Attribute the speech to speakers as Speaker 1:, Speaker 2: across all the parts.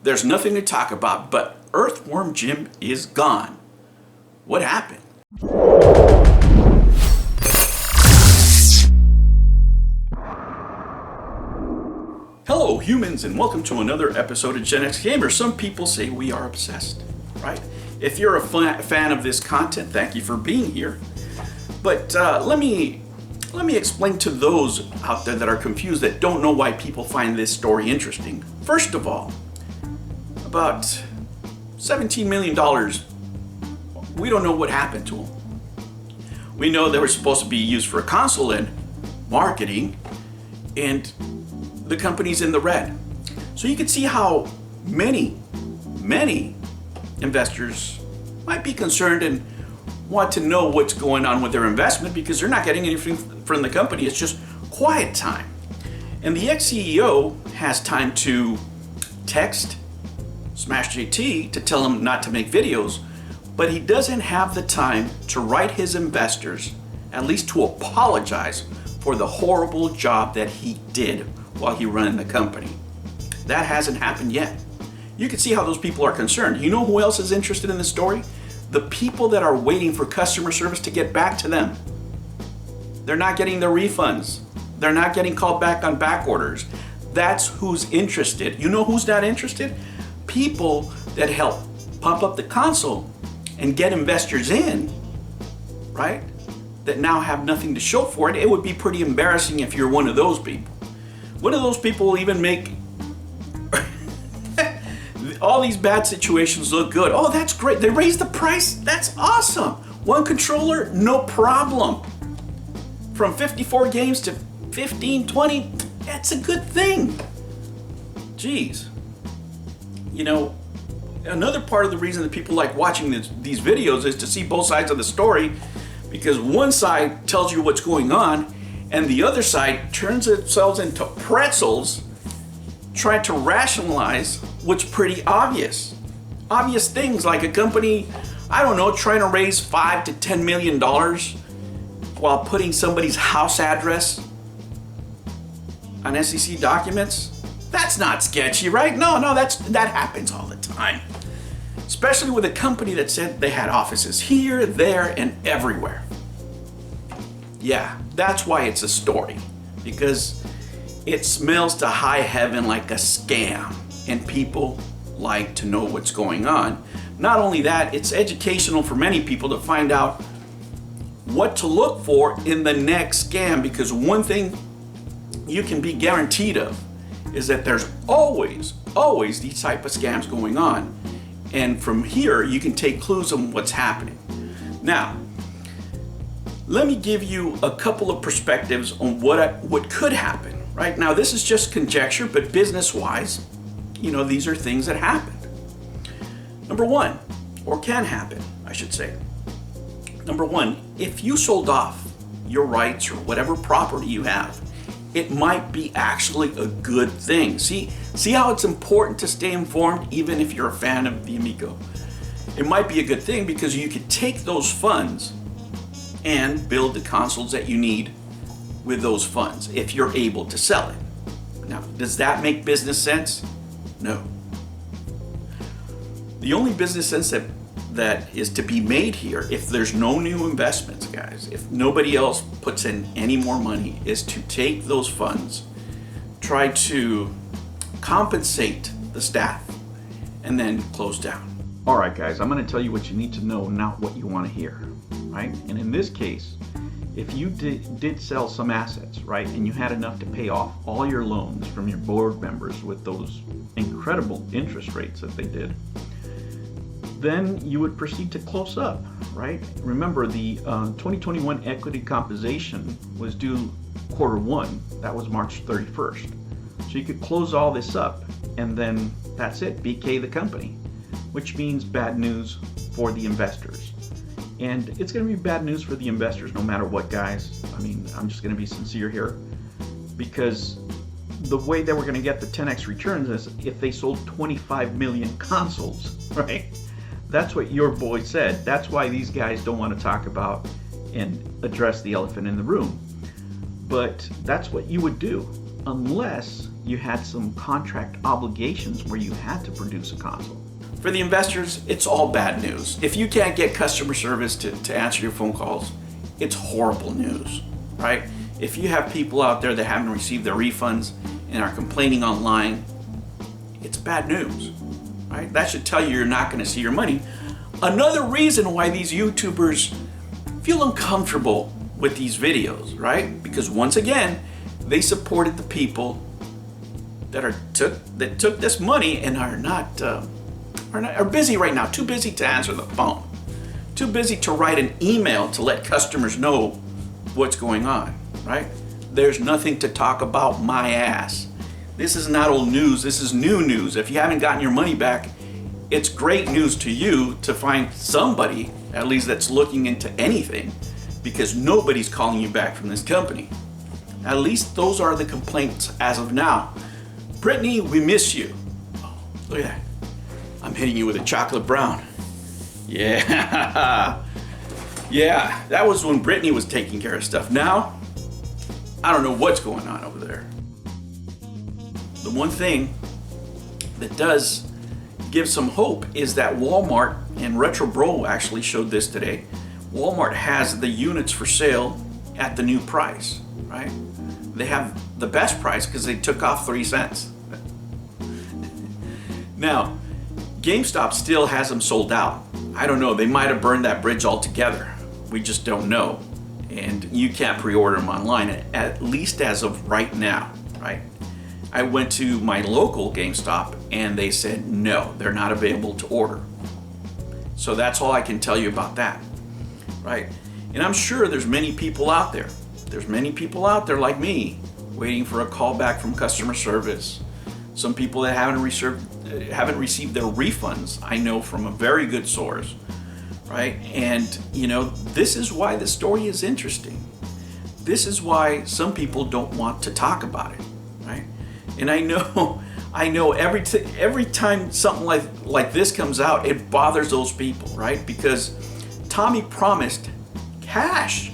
Speaker 1: There's nothing to talk about, but Earthworm Jim is gone. What happened? Hello humans, and welcome to another episode of Gen X Gamer. Some people say we are obsessed, right? If you're a fan of this content, thank you for being here. But let me explain to those out there that are confused, that don't know why people find this story interesting. First of all, about $17 million, we don't know what happened to them. We know they were supposed to be used for a console and marketing, and the company's in the red. So you can see how many investors might be concerned and want to know what's going on with their investment, because they're not getting anything from the company. It's just quiet time. And the ex-CEO has time to text Smash JT to tell him not to make videos, but he doesn't have the time to write his investors, at least to apologize for the horrible job that he did while he ran the company. That hasn't happened yet. You can see how those people are concerned. You know who else is interested in the story? The people that are waiting for customer service to get back to them. They're not getting their refunds. They're not getting called back on back orders. That's who's interested. You know who's not interested? People that help pump up the console and get investors in, right? That now have nothing to show for it. It would be pretty embarrassing if you're one of those people. One of those people will even make all these bad situations look good. Oh, that's great. They raised the price. That's awesome. One controller, no problem. From 54 games to 15, 20, that's a good thing. Jeez. You know, another part of the reason that people like watching these videos is to see both sides of the story, because one side tells you what's going on and the other side turns themselves into pretzels trying to rationalize what's pretty obvious. Obvious things like a company, I don't know, trying to raise $5 to $10 million while putting somebody's house address on SEC documents. That's not sketchy, right? No, that happens all the time. Especially with a company that said they had offices here, there, and everywhere. Yeah, that's why it's a story. Because it smells to high heaven like a scam, and people like to know what's going on. Not only that, it's educational for many people to find out what to look for in the next scam, because one thing you can be guaranteed of is that there's always these type of scams going on. And from here, you can take clues on what's happening. Now, let me give you a couple of perspectives on what could happen. Right now, this is just conjecture, but business-wise, you know, these are things that happened. Number one, or can happen, I should say. Number one, if you sold off your rights or whatever property you have, it might be actually a good thing. See how it's important to stay informed even if you're a fan of the Amigo. It might be a good thing because you could take those funds and build the consoles that you need with those funds if you're able to sell it. Now, does that make business sense? No. The only business sense that is to be made here, if there's no new investments, guys, if nobody else puts in any more money, is to take those funds, try to compensate the staff, and then close down. All right, guys, I'm going to tell you what you need to know, not what you want to hear, right? And in this case, if you did sell some assets, right, and you had enough to pay off all your loans from your board members with those incredible interest rates that they did, then you would proceed to close up, right? Remember, the 2021 equity compensation was due Q1. That was March 31st. So you could close all this up, and then that's it, BK the company, which means bad news for the investors. And it's going to be bad news for the investors no matter what, guys. I mean, I'm just going to be sincere here, because the way that we're going to get the 10x returns is if they sold 25 million consoles, right? That's what your boy said. That's why these guys don't want to talk about and address the elephant in the room. But that's what you would do unless
Speaker 2: you had some contract obligations where you had to produce a console.
Speaker 1: For the investors, it's all bad news. If you can't get customer service to answer your phone calls, it's horrible news, right? If you have people out there that haven't received their refunds and are complaining online, it's bad news, right? That should tell you you're not going to see your money. Another reason why these YouTubers feel uncomfortable with these videos, right? Because once again, they supported the people that took this money and are busy right now, too busy to answer the phone, too busy to write an email to let customers know what's going on, right? There's nothing to talk about, my ass. This is not old news, this is new news. If you haven't gotten your money back, it's great news to you to find somebody, at least that's looking into anything, because nobody's calling you back from this company. At least those are the complaints as of now. Brittany, we miss you. Oh, look at that. I'm hitting you with a chocolate brown. Yeah. Yeah, that was when Brittany was taking care of stuff. Now, I don't know what's going on over there. The one thing that does give some hope is that Walmart, and Retro Bro actually showed this today, Walmart has the units for sale at the new price, right? They have the best price because they took off 3 cents. Now, GameStop still has them sold out. I don't know, they might have burned that bridge altogether. We just don't know. And you can't pre-order them online, at least as of right now, right? I went to my local GameStop and they said no, they're not available to order. So that's all I can tell you about that, right? And I'm sure there's many people out there. There's many people out there like me waiting for a call back from customer service. Some people that haven't received their refunds, I know from a very good source, right? And you know, this is why the story is interesting. This is why some people don't want to talk about it, right? And I know every time something like this comes out, it bothers those people, right? Because Tommy promised cash.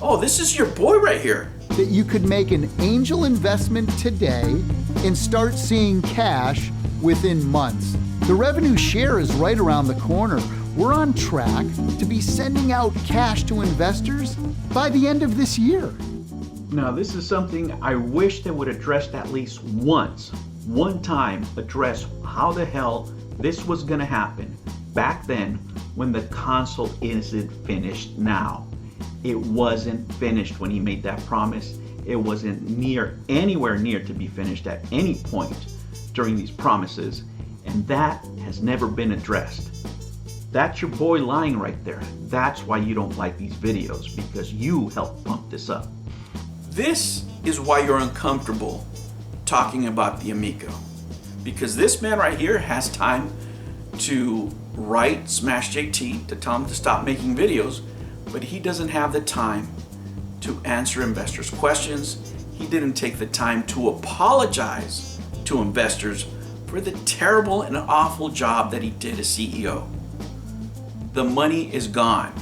Speaker 1: Oh, this is your boy right here.
Speaker 3: That you could make an angel investment today and start seeing cash within months. The revenue share is right around the corner. We're on track to be sending out cash to investors by the end of this year.
Speaker 2: Now, this is something I wish they would address at least once, one time, address how the hell this was gonna happen back then when the console isn't finished now. It wasn't finished when he made that promise. It wasn't anywhere near to be finished at any point during these promises, and that has never been addressed. That's your boy lying right there. That's why you don't like these videos, because you helped pump this up.
Speaker 1: This is why you're uncomfortable talking about the Amico, because this man right here has time to write Smash JT to tell him to stop making videos, but he doesn't have the time to answer investors' questions. He didn't take the time to apologize to investors for the terrible and awful job that he did as CEO. The money is gone.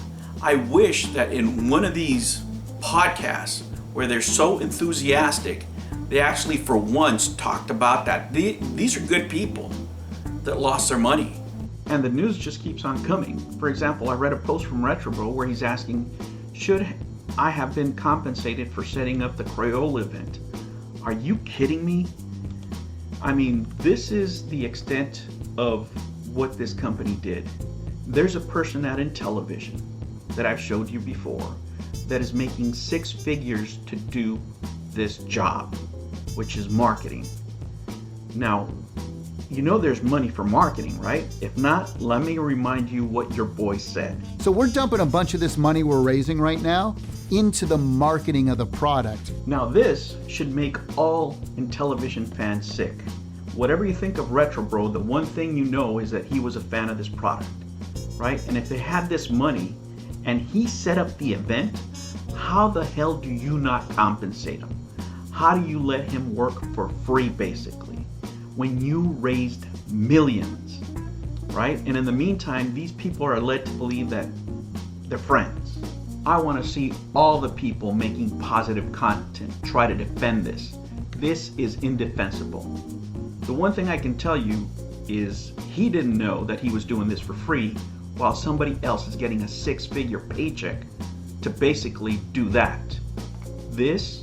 Speaker 1: I wish that in one of these podcasts where they're so enthusiastic, they actually for once talked about that. These are good people that lost their money.
Speaker 2: And the news just keeps on coming. For example, I read a post from RetroBro where he's asking, should I have been compensated for setting up the Crayola event? Are you kidding me? I mean, this is the extent of what this company did. There's a person at Intellivision that I've showed you before that is making 6 figures to do this job, which is marketing. Now, you know there's money for marketing, right? If not, let me remind you what your boy said.
Speaker 3: So we're dumping a bunch of this money we're raising right now into the marketing of the product.
Speaker 2: Now this should make all Intellivision fans sick. Whatever you think of RetroBro, the one thing you know is that he was a fan of this product, right? And if they had this money and he set up the event, how the hell do you not compensate him? How do you let him work for free, basically, when you raised millions, right? And in the meantime, these people are led to believe that they're friends. I want to see all the people making positive content try to defend this. This is indefensible. The one thing I can tell you is he didn't know that he was doing this for free while somebody else is getting a six-figure paycheck to basically do that. This,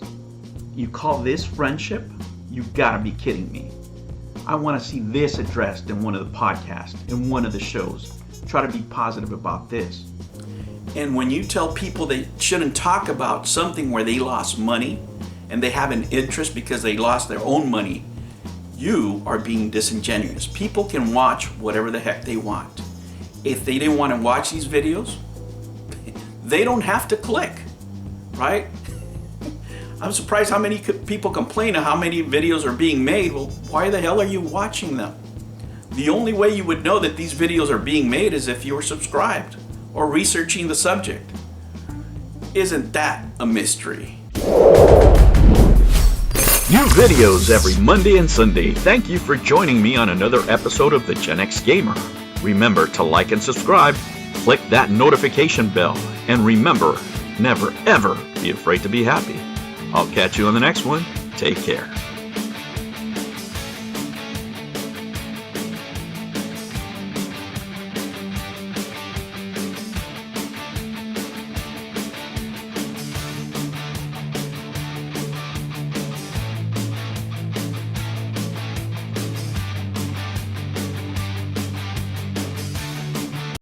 Speaker 2: you call this friendship? You gotta be kidding me. I want to see this addressed in one of the podcasts, in one of the shows. Try to be positive about this.
Speaker 1: And when you tell people they shouldn't talk about something where they lost money and they have an interest because they lost their own money, you are being disingenuous. People can watch whatever the heck they want. If they didn't want to watch these videos, they don't have to click, right? I'm surprised how many people complain of how many videos are being made. Well, why the hell are you watching them? The only way you would know that these videos are being made is if you were subscribed or researching the subject. Isn't that a mystery?
Speaker 4: New videos every Monday and Sunday. Thank you for joining me on another episode of the Gen X Gamer. Remember to like and subscribe, click that notification bell, and remember, never ever be afraid to be happy. I'll catch you on the next one. Take care.